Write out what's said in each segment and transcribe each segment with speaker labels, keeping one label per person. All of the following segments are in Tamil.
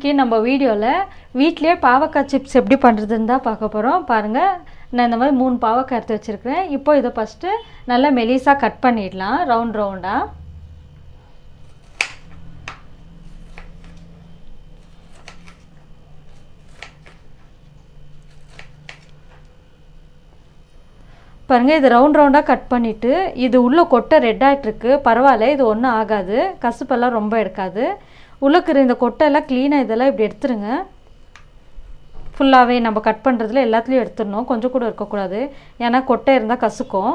Speaker 1: இன்றைக்கி நம்ம வீடியோவில் வீட்டிலே பாவக்காய் சிப்ஸ் எப்படி பண்ணுறதுன்னு தான் பார்க்க போகிறோம். பாருங்கள், நான் இந்த மாதிரி 3 பாவக்காய் எடுத்து வச்சுருக்கிறேன். இப்போ இதை ஃபஸ்ட்டு நல்லா மெலிசாக கட் பண்ணிடலாம், ரவுண்டாக. பாருங்கள், இது ரவுண்டாக கட் பண்ணிவிட்டு இது உள்ளே கொட்டை ரெட் ஆகிட்டுருக்கு. பரவாயில்ல, இது ஒன்றும் ஆகாது, கசுப்பெல்லாம் ரொம்ப எடுக்காது. உள்ளுக்குற இந்த கொட்டையெல்லாம் க்ளீனாக இதெல்லாம் இப்படி எடுத்துருங்க. ஃபுல்லாகவே நம்ம கட் பண்ணுறதுல எல்லாத்துலேயும் எடுத்துடணும், கொஞ்சம் கூட இருக்கக்கூடாது, ஏன்னா கொட்டை இருந்தால் கசுக்கும்.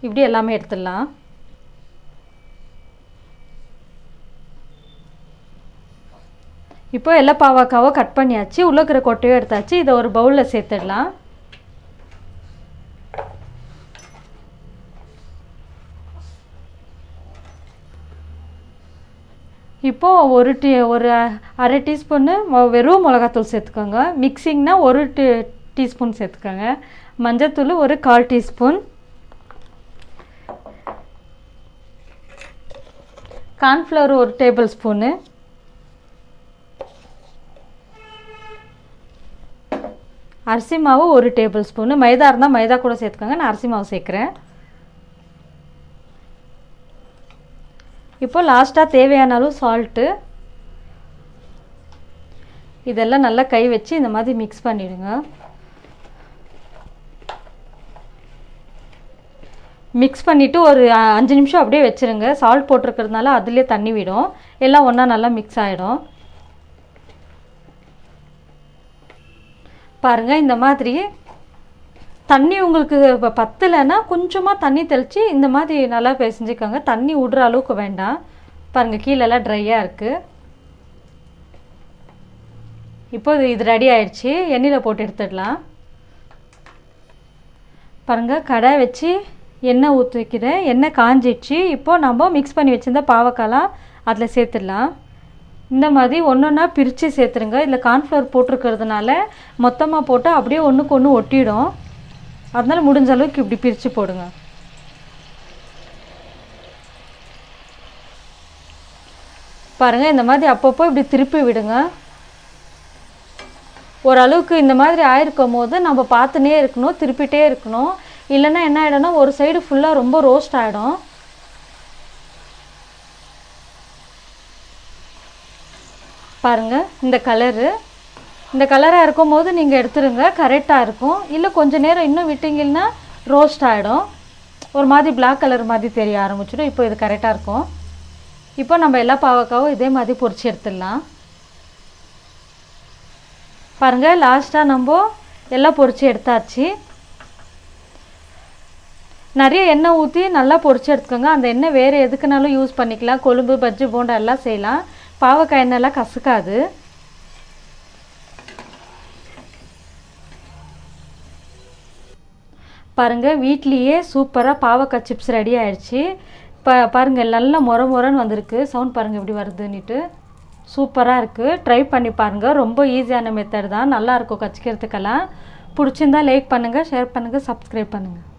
Speaker 1: இப்படி எல்லாமே எடுத்துடலாம். இப்போ எல்லா பாவக்காவோ கட் பண்ணியாச்சு, உள்ளுக்குற கொட்டையோ எடுத்தாச்சு. இதை ஒரு பவுலில் சேர்த்துடலாம். இப்போது ஒரு அரை டீஸ்பூன்னு வெறும் மிளகாத்தூள் சேர்த்துக்கோங்க. மிக்சிங்னா 1 டீஸ்பூன் சேர்த்துக்கோங்க. மஞ்சத்தூள் ஒரு 1/4 டீஸ்பூன். Cornflour 1 table spoon. அரிசி மாவு 1 டேபிள் ஸ்பூனு. மைதா இருந்தால் மைதா கூட சேர்த்துக்கோங்க, நான் அரிசி மாவு சேர்க்குறேன். இப்போ லாஸ்ட்டாக தேவையான அளவு சால்ட்டு. இதெல்லாம் நல்லா கை வச்சு இந்த மாதிரி மிக்ஸ் பண்ணிவிடுங்க. மிக்ஸ் பண்ணிவிட்டு ஒரு 5 நிமிஷம் அப்படியே வச்சுருங்க. சால்ட் போட்டிருக்கிறதுனால அதுலேயே தண்ணி விடும், எல்லாம் ஒன்றா நல்லா மிக்ஸ் ஆகிடும். பாருங்கள், இந்த மாதிரி தண்ணி உங்களுக்கு இப்போ பத்தலைன்னா கொஞ்சமாக தண்ணி தெளித்து இந்த மாதிரி நல்லா பிசைஞ்சிக்கோங்க. தண்ணி விடுற அளவுக்கு வேண்டாம். பாருங்கள், கீழெல்லாம் ட்ரையாக இருக்குது. இப்போ இது ரெடி ஆயிடுச்சு, எண்ணெயில் போட்டு எடுத்துடலாம். பாருங்கள், கடாய் வச்சு எண்ணெய் ஊற்றி வைக்கிறேன். எண்ணெய் காஞ்சிடுச்சு. இப்போது நம்ம மிக்ஸ் பண்ணி வச்சுருந்தா பாவக்காய்லாம் அதில் சேர்த்துடலாம். இந்த மாதிரி ஒன்றா பிரித்து சேர்த்துருங்க. இதில் கார்ன்ஃப்ளவர் போட்டிருக்கிறதுனால மொத்தமாக போட்டால் அப்படியே ஒன்றுக்கு ஒன்று ஒட்டிடும். அதனால் முடிஞ்ச அளவுக்கு இப்படி பிரித்து போடுங்க. பாருங்கள், இந்த மாதிரி அப்பப்போ இப்படி திருப்பி விடுங்க. ஓரளவுக்கு இந்த மாதிரி ஆயிருக்கும் போது நம்ம பார்த்துனே இருக்கணும், திருப்பிகிட்டே இருக்கணும். இல்லைன்னா என்ன ஆகிடும்னா ஒரு சைடு ஃபுல்லாக ரொம்ப ரோஸ்ட் ஆகிடும். பாருங்கள், இந்த கலராக இருக்கும் போது நீங்கள் எடுத்துருங்க, கரெக்டாக இருக்கும். இல்லை கொஞ்சம் நேரம் இன்னும் விட்டிங்கன்னா ரோஸ்ட் ஆகிடும், ஒரு மாதிரி பிளாக் கலர் மாதிரி தெரிய ஆரம்பிச்சிடும். இப்போ இது கரெக்டாக இருக்கும். இப்போ நம்ம எல்லா பாவக்காவும் இதே மாதிரி பொரிச்சு எடுத்துடலாம். பாருங்கள், லாஸ்ட்டாக நம்ம எல்லாம் பொரிச்சு எடுத்தாச்சு. நிறைய எண்ணெய் ஊற்றி நல்லா பொரிச்சு எடுத்துக்கோங்க. அந்த எண்ணெய் வேறு எதுக்குனாலும் யூஸ் பண்ணிக்கலாம், கொழும்பு, பஜ்ஜி, போண்டா எல்லாம் செய்யலாம். பாவக்காய் எண்ணெய்லாம் கசக்காது. பாருங்கள், வீட்லேயே சூப்பராக பாவக்காய் சிப்ஸ் ரெடி ஆயிடுச்சு. பாருங்கள், நல்லா மொரன்னு வந்திருக்கு. சவுண்ட் பாருங்கள் எப்படி வருதுன்னுட்டு. சூப்பராக இருக்குது, ட்ரை பண்ணி பாருங்கள். ரொம்ப ஈஸியான மெத்தட் தான், நல்லாயிருக்கும் கச்சிக்கிறதுக்கெல்லாம். பிடிச்சிருந்தா லைக் பண்ணுங்கள், ஷேர் பண்ணுங்கள், சப்ஸ்கிரைப் பண்ணுங்கள்.